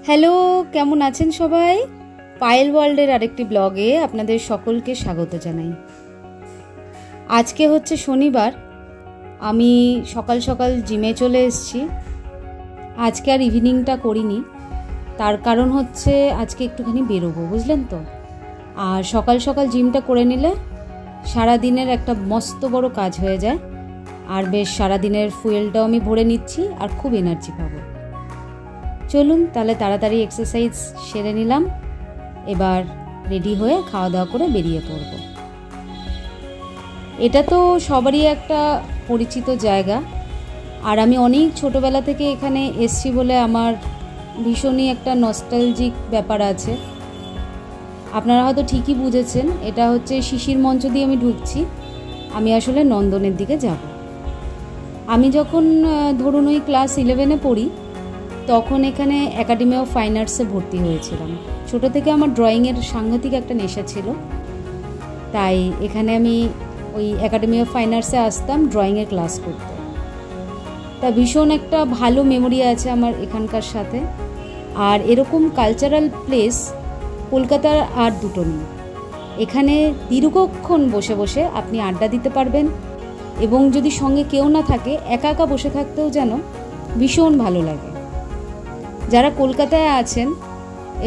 Hello, কেমন আছেন সবাই? পায়েল ওয়ার্ল্ডের আরেকটি ব্লগে আপনাদের সকলকে স্বাগত জানাই। আজকে হচ্ছে শনিবার। আমি সকাল সকাল জিমে চলে এসেছি। আজকে আর ইভিনিংটা করিনি, তার কারণ হচ্ছে আজকে একটুখানি বেরোবো, বুঝলেন তো। আর সকাল সকাল জিমটা করে নিলে সারাদিনের একটা মস্ত বড় কাজ হয়ে যায়, আর বেশ সারাদিনের ফুয়েলটাও আমি ভরে নিচ্ছি আর খুব এনার্জি পাবো। চলুন তাহলে তাড়াতাড়ি এক্সারসাইজ সেরে নিলাম, এবার রেডি হয়ে খাওয়া দাওয়া করে বেরিয়ে পড়ব। এটা তো সবারই একটা পরিচিত জায়গা, আর আমি অনেক ছোটোবেলা থেকে এখানে এসছি বলে আমার ভীষণই একটা নস্টালজিক ব্যাপার আছে। আপনারা হয়তো ঠিকই বুঝেছেন, এটা হচ্ছে শিশির মঞ্চ দিয়ে আমি ঢুকছি। আমি আসলে নন্দনের দিকে যাব। আমি যখন ধরুন ওই ক্লাস 11-এ পড়ি, তখন এখানে একাডেমি অফ ফাইন আর্টসে ভর্তি হয়েছিলাম। ছোটো থেকে আমার ড্রয়িংয়ের সাংঘাতিক একটা নেশা ছিল, তাই এখানে আমি ওই একাডেমি অফ ফাইন আর্টসে আসতাম ড্রয়িংয়ের ক্লাস করতে। তা ভীষণ একটা ভালো মেমোরি আছে আমার এখানকার সাথে। আর এরকম কালচারাল প্লেস কলকাতার আর দুটো নেই। এখানে দীর্ঘক্ষণ বসে বসে আপনি আড্ডা দিতে পারবেন, এবং যদি সঙ্গে কেউ না থাকে একা একা বসে থাকতেও যেন ভীষণ ভালো লাগে। যারা কলকাতায় আছেন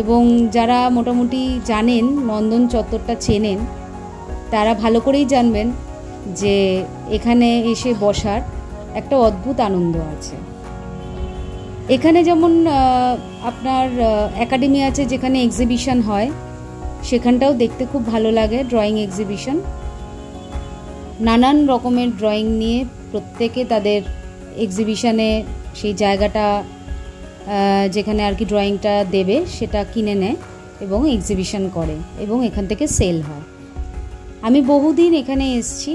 এবং যারা মোটামুটি জানেন, নন্দন চত্বরটা চেনেন, তারা ভালো করেই জানবেন যে এখানে এসে বসার একটা অদ্ভুত আনন্দ আছে। এখানে যেমন আপনার একাডেমি আছে যেখানে এক্সিবিশন হয়, সেখানটাও দেখতে খুব ভালো লাগে। ড্রয়িং এক্সিবিশন, নানান রকমের ড্রয়িং নিয়ে প্রত্যেকে তাদের এক্সিবিশনে সেই জায়গাটা যেখানে আর কি ড্রয়িংটা দেবে সেটা কিনে নেয় এবং এক্সিবিশন করে, এবং এখান থেকে সেল হয়। আমি বহুদিন এখানে এসেছি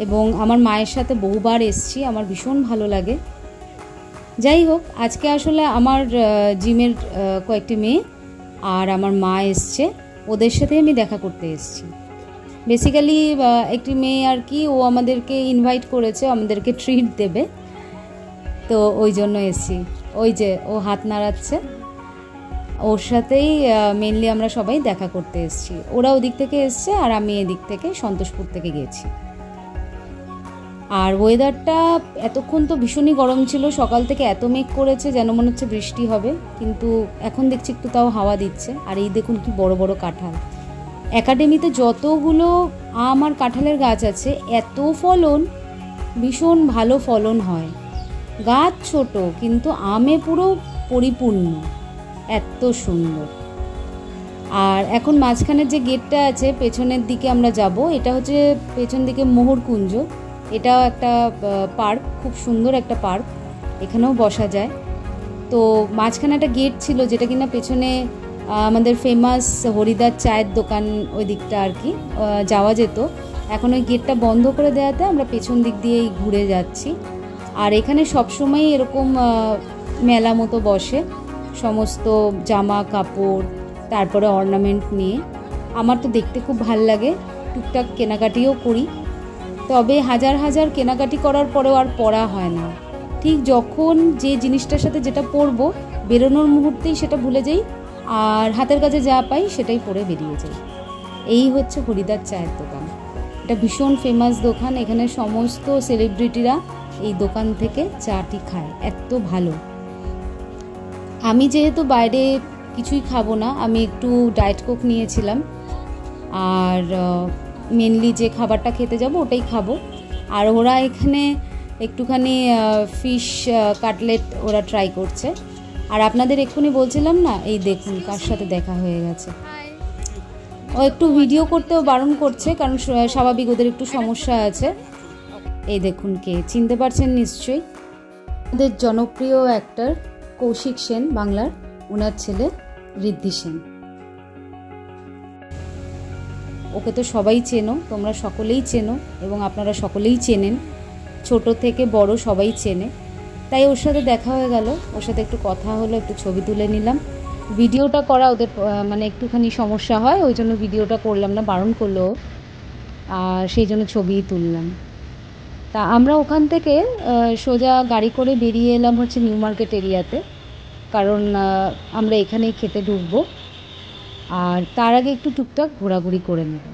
এবং আমার মায়ের সাথে বহুবার এসেছি, আমার ভীষণ ভালো লাগে। যাই হোক, আজকে আসলে আমার জিমের কয়েকটি মেয়ে আর আমার মা এসছে, ওদের সাথে আমি দেখা করতে এসেছি। বেসিক্যালি একটি মেয়ে আর কি, ও আমাদেরকে ইনভাইট করেছে, আমাদেরকে ট্রিট দেবে, তো ওই জন্য এসেছি। ওই যে ও হাত নাড়াচ্ছে, ওর সাথেই মেনলি আমরা সবাই দেখা করতে এসেছি। ওরা ওদিক থেকে এসছে আর আমি এদিক থেকে সন্তোষপুর থেকে গেছি। আর ওয়েদারটা এতক্ষণ তো ভীষণই গরম ছিল, সকাল থেকে এত মেঘ করেছে যেন মনে হচ্ছে বৃষ্টি হবে, কিন্তু এখন দেখছি একটু তাও হাওয়া দিচ্ছে। আর এই দেখুন কি বড় বড় কাঁঠাল। একাডেমিতে যতগুলো আম আর কাঁঠালের গাছ আছে, এত ফলন, ভীষণ ভালো ফলন হয়। গাছ ছোট কিন্তু আমে পুরো পরিপূর্ণ, এত সুন্দর। আর এখন মাঝখানের যে গেটটা আছে পেছনের দিকে আমরা যাব, এটা হচ্ছে পেছন দিকে মোহরকুঞ্জ। এটাও একটা পার্ক, খুব সুন্দর একটা পার্ক, এখানেও বসা যায়। তো মাঝখানে একটা গেট ছিল যেটা কিনা পেছনে আমাদের ফেমাস হরিদার চায়ের দোকান, ওই দিকটা আর কি যাওয়া যেত। এখন ওই গেটটা বন্ধ করে দেওয়াতে আমরা পেছন দিক দিয়েই ঘুরে যাচ্ছি। আর এখানে সবসময় এরকম মেলা মতো বসে, সমস্ত জামা কাপড়, তারপরে অর্নামেন্ট নিয়ে। আমার তো দেখতে খুব ভাল লাগে, টুকটাক কেনাকাটিও করি। তবে হাজার হাজার কেনাকাটি করার পরেও আর পরা হয় না। ঠিক যখন যে জিনিসটার সাথে যেটা পরবো, বেরোনোর মুহূর্তেই সেটা ভুলে যাই, আর হাতের কাছে যা পাই সেটাই পরে বেরিয়ে যাই। এই হচ্ছে হরিদার চায়ের দোকান। এটা ভীষণ ফেমাস দোকান, এখানে সমস্ত সেলিব্রিটিরা এই দোকান থেকে চাটি খায়, এত ভালো। আমি যেহেতু বাইরে কিছুই খাবো না, আমি একটু ডায়েট কোক নিয়েছিলাম, আর মেনলি যে খাবারটা খেতে যাব ওটাই খাবো। আর ওরা এখানে একটুখানি ফিশ কাটলেট ওরা ট্রাই করছে। আর আপনাদের এক্ষুনি বলছিলাম না, এই দেখুন কার সাথে দেখা হয়ে গেছে। ও একটু ভিডিও করতেও বারণ করছে, কারণ স্বাভাবিক ওদের একটু সমস্যা আছে। এই দেখুন কে, চিনতে পারছেন নিশ্চয়ই, আমাদের জনপ্রিয় অ্যাক্টর কৌশিক সেন, বাংলার, ওনার ছেলে ঋদ্ধি সেন। ওকে তো সবাই চেনো, তোমরা সকলেই চেনো এবং আপনারা সকলেই চেনেন, ছোট থেকে বড় সবাই চেনে। তাই ওর সাথে দেখা হয়ে গেল, ওর সাথে একটু কথা হলো, একটু ছবি তুলে নিলাম। ভিডিওটা করা ওদের মানে একটুখানি সমস্যা হয়, ওই জন্য ভিডিওটা করলাম না, বারণ করলো, আর সেই জন্য ছবিই তুললাম। তা আমরা ওখান থেকে সোজা গাড়ি করে বেরিয়ে এলাম হচ্ছে নিউ মার্কেট এরিয়াতে। কারণ আমরা এখানেই খেতে ঢুকবো, আর তার আগে একটু টুকটাক ঘোরাঘুরি করে নেব।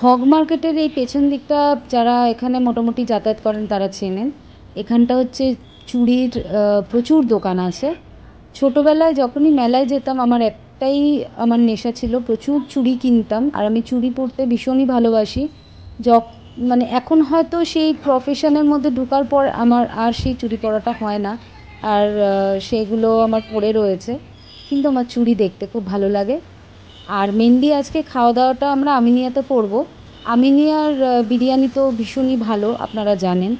হগ মার্কেটের এই পেছন দিকটা যারা এখানে মোটামুটি যাতায়াত করেন তারা চেনেন। এখানটা হচ্ছে চুড়ির প্রচুর দোকান আছে। ছোটোবেলায় যখনই মেলায় যেতাম আমার একটাই আমার নেশা ছিল, প্রচুর চুড়ি কিনতাম, আর আমি চুড়ি পরতে ভীষণই ভালোবাসি। মানে এখন হয়তো সেই প্রফেশনের মধ্যে ঢোকার পর আমার আর সেই চুড়ি পরাটা হয় না, আর সেগুলো আমার পরে রয়েছে, কিন্তু আমার চুড়ি দেখতে খুব ভালো লাগে। আর মেনলি আজকে খাওয়া দাওয়াটা আমরা আমিনিয়াতে করব। আমিনিয়ার বিরিয়ানি তো ভীষণই ভালো, আপনারা জানেন।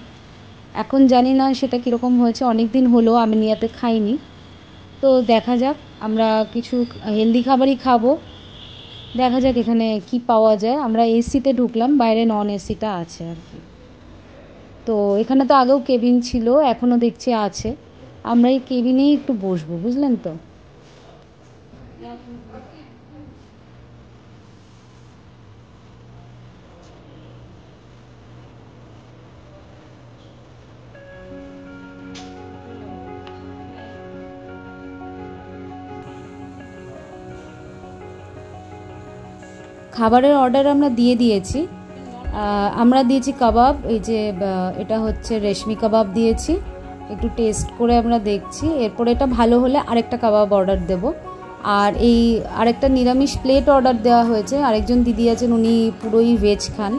এখন জানি না সেটা কীরকম হয়েছে, অনেক দিন হলো আমিনিয়াতে খাইনি। তো দেখা যাক, আমরা কিছু হেলদি খাবারই খাবো, দেখা যাক এখানে কি পাওয়া যায়। আমরা এসিতে ঢুকলাম, বাইরে নন এসিটা আছে আর কি। তো এখানে তো আগেও কেবিন ছিল, এখনও দেখছি আছে। আমরা এই কেবিনেই একটু বসবো, বুঝলেন তো। খাবারের অর্ডার আমরা দিয়ে দিয়েছি। আমরা দিয়েছি কাবাব, এই যে এটা হচ্ছে রেশমি কাবাব দিয়েছি। একটু টেস্ট করে আমরা দেখছি, এরপর এটা ভালো হলে আরেকটা কাবাব অর্ডার দেব। আর এই আরেকটা নিরামিষ প্লেট অর্ডার দেওয়া হয়েছে। আরেকজন দিদি আছেন, উনি পুরোই ভেজ খান,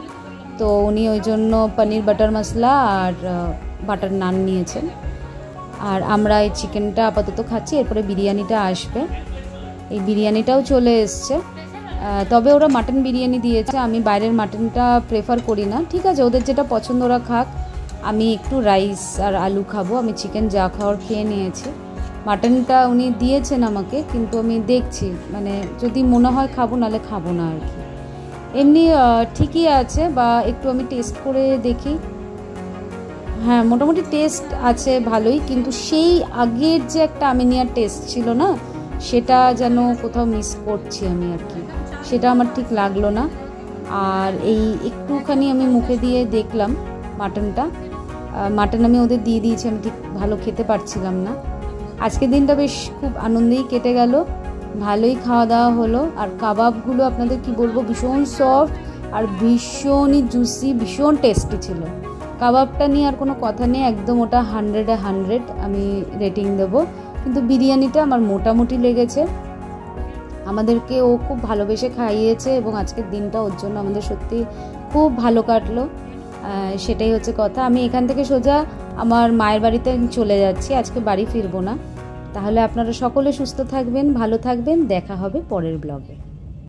তো উনি ওই জন্য পনির বাটার মশলা আর বাটার নান নিয়েছেন। আর আমরা এই চিকেনটা আপাতত খাচ্ছি, এরপরে বিরিয়ানিটা আসবে। এই বিরিয়ানিটাও চলে এসছে, তবে ওরা মাটন বিরিয়ানি দিয়েছে। আমি বাইরের মাটনটা প্রেফার করি না, ঠিক আছে, ওদের যেটা পছন্দ ওরা খাক। আমি একটু রাইস আর আলু খাবো, আমি চিকেন যা খাওয়ার খেয়ে নিয়েছি। মাটনটা উনি দিয়েছেন আমাকে, কিন্তু আমি দেখছি, মানে যদি মনে হয় খাবো, নাহলে খাবো না আর কি। এমনি ঠিকই আছে, বা একটু আমি টেস্ট করে দেখি। হ্যাঁ, মোটামুটি টেস্ট আছে ভালোই, কিন্তু সেই আগের যে একটা আমিনিয়ার টেস্ট ছিল না, সেটা যেন কোথাও মিস করছি আমি আর কি, সেটা আমার ঠিক লাগলো না। আর এই একটুখানি আমি মুখে দিয়ে দেখলাম মাটনটা, মাটন আমি ওদের দিয়ে দিয়েছি, আমি ঠিক ভালো খেতে পারছিলাম না। আজকের দিনটা বেশ খুব আনন্দেই কেটে গেল, ভালোই খাওয়া দাওয়া হলো। আর কাবাবগুলো আপনাদের কি বলবো, ভীষণ সফট আর ভীষণই জুসি, ভীষণ টেস্টি ছিল। কাবাবটা নিয়ে আর কোনো কথা নেই, একদম ওটা 100-এ 100 আমি রেটিং দেবো। কিন্তু বিরিয়ানিটা আমার মোটামুটি লেগেছে। আমাদেরকে ও খুব ভালোবেসে খাইয়েছে, এবং আজকের দিনটা ওর জন্য আমাদের সত্যি খুব ভালো কাটলো, সেটাই হচ্ছে কথা। আমি এখান থেকে সোজা আমার মায়ের বাড়িতে চলে যাচ্ছি, আজকে বাড়ি ফিরবো না। তাহলে আপনারা সকলে সুস্থ থাকবেন, ভালো থাকবেন, দেখা হবে পরের ব্লগে।